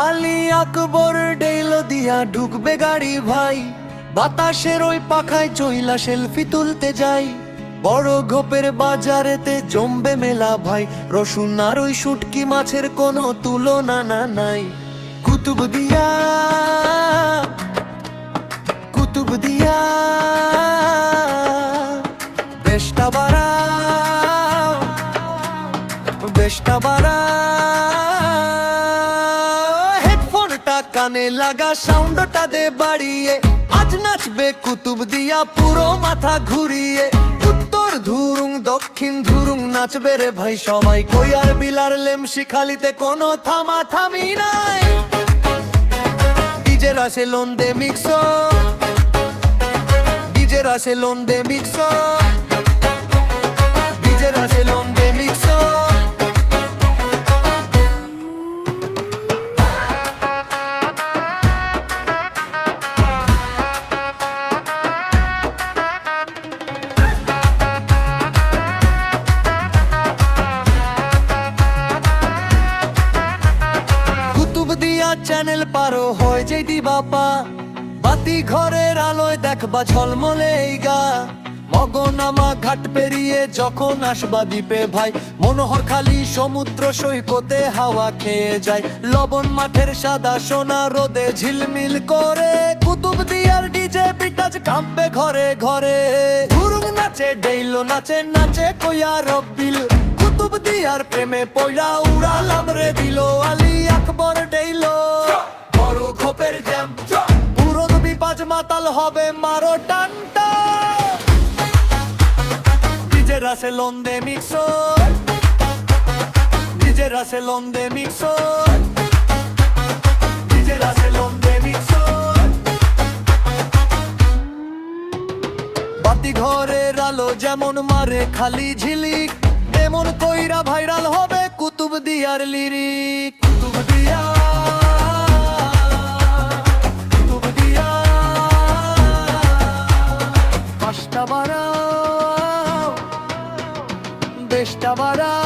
আলী আকবর ডেইলো দিয়া ঢুকবে গাড়ি ভাই, বাতাসের ওই পাখায় চইলা সেলফি তুলতে যাই। বড় ঘোপের বাজারেতে জমবে মেলা ভাই, রসুন আর ওই শুটকি মাছের কোনো তুলনা না নাই। কুতুবদিয়া কুতুবদিয়া বেশটা বাড়াও বেশটা বাড়াও, হেডফোনটা কানে লাগা সাউন্ডটা দে বাড়িয়ে, আজ নাচবে কুতুবদিয়া পুরো মাথা ঘুরিয়ে। উত্তর ধুরুং দক্ষিণ ধুরুং নাচবে রে ভাই সবাই, কই আর বিলার লেমসি খালিতে কোনো থামা থামি নাই। ডিজের আসে লন্দে মিক্স, ডিজের আসে লন্দে মিক্স, ডিজের আসে লন্দে মিক্স। কুতুবদিয়া চ্যানেল পারো হয় যে দিবাপা, বাতি ঘরের আলোয় দেখবা ঝলমলে এই গা। মগনামা ঘাট পেরিয়ে যখন আসবা দ্বীপে ভাই, মনোহর খালি সমুদ্র সৈকতে হাওয়া খেয়ে যায়। লবণ মাঠের সাদা সোনা রোদে ঝিলমিল করে, কুতুবদিয়ার ডিজে বিটাজ কাঁপবে ঘরে ঘরে। ধুরুং নাচে ডেইলো নাচে নাচে কইয়া রব্বিল, কুতুবদিয়ার প্রেমে পয়লা উড়ালাম রে দিল। আলী আকবর ডেইলো বড় খোপের জ্যাম, পুরো বিপাজ মাতাল হবে মারো টানটা। ডিজে রাসে লন্দে মিক্স, ডিজে রাসে লন্দে মিক্স, ডিজে রাসে লন্দে মিক্স। বাতি ঘরের আলো যেমন মারে খালি ঝিলিক, এমন কইরা ভাইরাল হবে কুতুবদিয়ার লিরিক। কুতুবদিয়া কুতুবদিয়া পাঁচটা বাড়াও বেশটা বাড়াও।